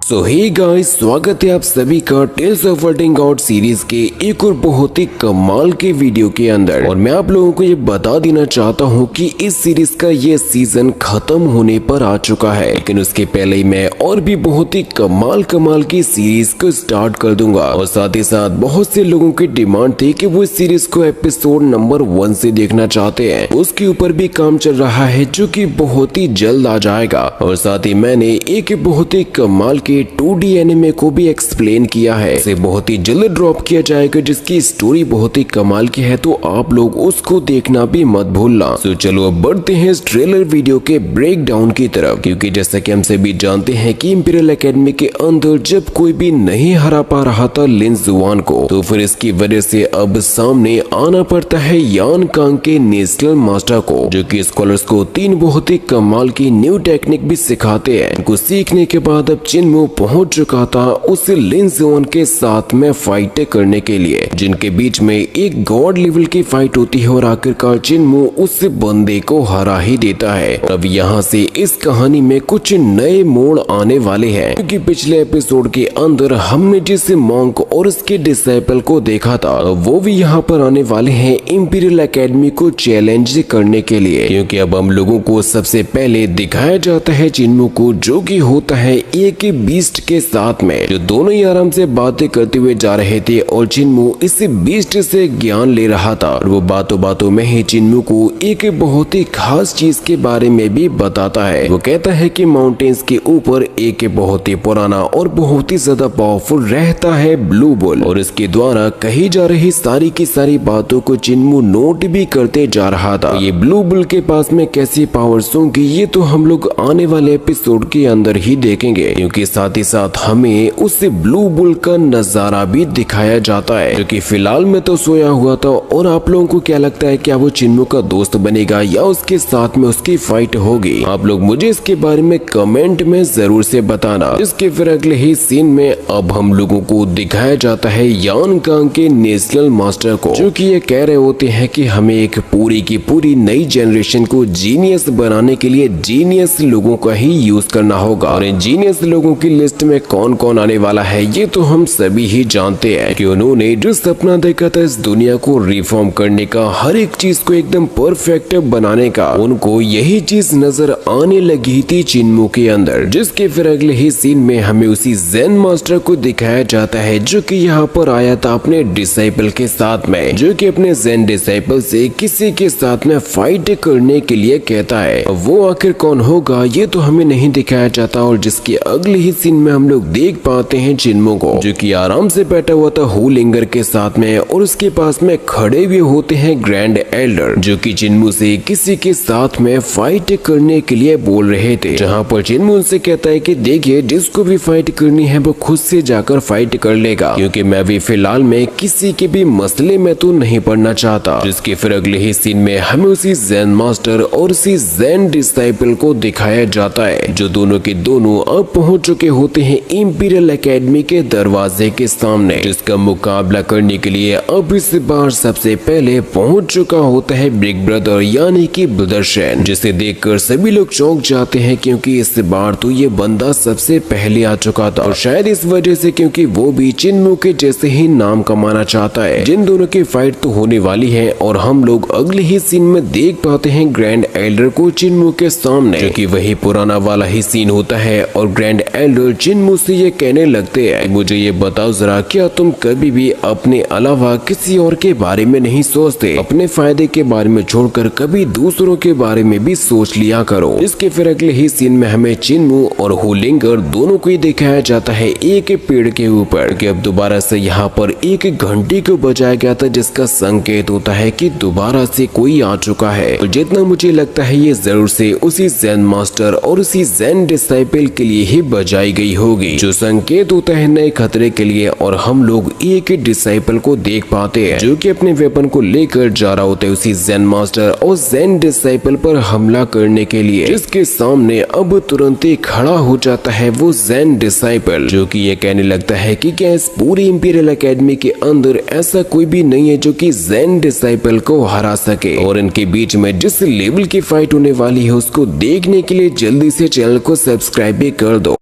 सो hey guys, स्वागत है आप सभी का tales of worlding god series के एक और बहुत ही कमाल के वीडियो के अंदर। और मैं आप लोगों को ये बता देना चाहता हूँ कि इस सीरीज का ये सीजन खत्म होने पर आ चुका है, लेकिन उसके पहले ही मैं और भी बहुत ही कमाल की सीरीज को स्टार्ट कर दूंगा। और साथ ही साथ बहुत से लोगों की डिमांड थी कि वो इस सीरीज को एपिसोड नंबर 1 से देखना चाहते हैं। उसके ऊपर भी काम चल रहा है जो कि बहुत ही जल्द आ जाएगा। और साथ ही मैंने एक बहुत ही कमाल के 2D एनिमे को भी एक्सप्लेन किया है, इसे बहुत ही जल्द ड्रॉप किया जाएगा, जिसकी स्टोरी बहुत ही कमाल की है, तो आप लोग उसको देखना भी मत भूलना। तो चलो अब बढ़ते हैं इस ट्रेलर वीडियो के ब्रेक डाउन की तरफ, क्योंकि जैसा कि हम सभी जानते हैं कि इंपीरियल एकेडमी के अंदर जब कोई भी नहीं हरा पा रहा था लिन जुआन को, तो फिर इसकी वजह से अब सामने आना पड़ता है यान कांग के नेशनल मास्टर को, जो कि स्कॉलर्स को 3 बहुत ही कमाल की न्यू टेक्निक भी सिखाते हैं। इनको सीखने के बाद अब चिन्मू पहुंच चुका था उस लिन जुआन के साथ में फाइट करने के लिए, जिनके बीच में एक गॉड लेवल की फाइट होती है और आखिरकार चिन्मू उस बंदे को हरा ही देता है। अब यहाँ से इस कहानी में कुछ नए मोड़ आने वाले हैं, क्योंकि पिछले एपिसोड के अंदर हमने जिस मॉन्क और उसके डिसाइपल को देखा था, वो भी यहाँ पर आने वाले हैं इंपीरियल एकेडमी को चैलेंज करने के लिए। क्योंकि अब हम लोगों को सबसे पहले दिखाया जाता है चिन्मू को, जो कि होता है एक बीस्ट के साथ में, जो दोनों ही आराम से बातें करते हुए जा रहे थे और चिन्मू इस बीस्ट से ज्ञान ले रहा था। और वो बातों बातों में ही चिन्मू को एक बहुत ही खास चीज के बारे में भी बताता है। वो कहता है कि माउंटेन्स के ऊपर एक बहुत ही पुराना और बहुत ही ज्यादा पावरफुल रहता है ब्लू बुल, और इसके द्वारा कही जा रही सारी की सारी बातों को चिन्मू नोट भी करते जा रहा था। ये ब्लू बुल के पास में कैसी पावर्स होंगी, ये तो हम लोग आने वाले एपिसोड के अंदर ही देखेंगे, क्योंकि साथ ही साथ हमें उस ब्लू बुल का नजारा भी दिखाया जाता है, जो कि फिलहाल में तो सोया हुआ था। और आप लोगों को क्या लगता है, क्या वो चिन्मू का दोस्त बनेगा या उसके साथ में उसकी फाइट होगी? आप लोग मुझे इसके बारे में कमेंट में जरूर से बताना। इसके फिर अगले ही सीन में अब हम लोगों को दिखाया जाता है यान कांग के नेशनल मास्टर को, जो कि ये कह रहे होते हैं कि हमें एक पूरी की पूरी नई जनरेशन को जीनियस बनाने के लिए जीनियस लोगों का ही यूज करना होगा। और इन जीनियस लोगों की लिस्ट में कौन कौन आने वाला है ये तो हम सभी ही जानते हैं, कि उन्होंने जो सपना देखा था इस दुनिया को रिफॉर्म करने का, हर एक चीज को एकदम परफेक्ट बनाने का, उनको यही चीज नजर आने लगी थी चिन्मू के अंदर। जिसके फिर अगले ही सीन में हमें उसी जेन मास्टर को दिखाया जाता है, जो कि यहाँ पर आया था अपने डिसाइपल के साथ में, जो कि अपने जेन डिसाइपल से किसी के साथ में फाइट करने के लिए कहता है। वो आखिर कौन होगा ये तो हमें नहीं दिखाया जाता। और जिसके अगले ही सीन में हम लोग देख पाते हैं चिन्मू को, जो कि आराम से बैठा हुआ था हुलिंगर के साथ में, और उसके पास में खड़े हुए होते हैं ग्रैंड एल्डर, जो कि चिन्मू से किसी के साथ में फाइट करने के लिए बोल रहे थे। जहां पर चिन्मू उनसे कहता है कि देखिए, जिसको भी फाइट करनी है वो खुद से जाकर फाइट कर लेगा, क्योंकि मैं भी फिलहाल में किसी के भी मसले में तो नहीं पड़ना चाहता। जिसके फिर अगले ही सीन में हमें उसी जेन मास्टर और उसी जेन डिसाइपल को दिखाया जाता है, जो दोनों के दोनों अब पहुंच चुके होते हैं इंपीरियल एकेडमी के दरवाजे के सामने, जिसका मुकाबला करने के लिए अब इस बार सबसे पहले पहुंच चुका होता है बिग ब्रदर यानी कि ब्रदरशन, जिसे देखकर सभी लोग चौंक जाते हैं, क्योंकि इस बार तो ये बंदा सबसे पहले आ चुका था। और शायद इस वजह से क्योंकि वो भी चिन्मू के जैसे ही नाम कमाना चाहता है। जिन दोनों की फाइट तो होने वाली है, और हम लोग अगले ही सीन में देख पाते हैं ग्रैंड एल्डर को चिन्मू के सामने, जो कि वही पुराना वाला ही सीन होता है। और ग्रैंड एल्डर चिन्मू से ये कहने लगते हैं, मुझे ये बताओ जरा, क्या तुम कभी भी अपने अलावा किसी और के बारे में नहीं सोचते? अपने फायदे के बारे में छोड़कर कभी दूसरों के बारे में भी सोच लिया करो। इसके फिर अगले ही सीन में हमें चिन्मू और हुलिंगर दोनों को ही दिखाया जाता है एक पेड़ के ऊपर, कि अब दोबारा से यहाँ पर एक घंटी को बजाया गया था, जिसका संकेत होता है कि दोबारा से कोई आ चुका है। और जितना मुझे लगता है ये जरूर से उसी जेन मास्टर और उसी जेन डिसाइपल के लिए ही बजाई गई होगी, जो संकेत होता है नए खतरे के लिए। और हम लोग एक डिसाइपल को देख पाते हैं, जो कि अपने वेपन को लेकर जा रहा होता है उसी जेन मास्टर और जेन डिसाइपल पर हमला करने के लिए, जिसके सामने अब तुरंत ही खड़ा हो जाता है वो जेन डिसाइपल, जो कि ये कहने लगता है कि क्या इस पूरी इंपीरियल एकेडमी के अंदर ऐसा कोई भी नहीं है जो कि जेन डिसाइपल को हरा सके। और इनके बीच में जिस लेवल की फाइट होने वाली है उसको देखने के लिए जल्दी से चैनल को सब्सक्राइब भी कर दो।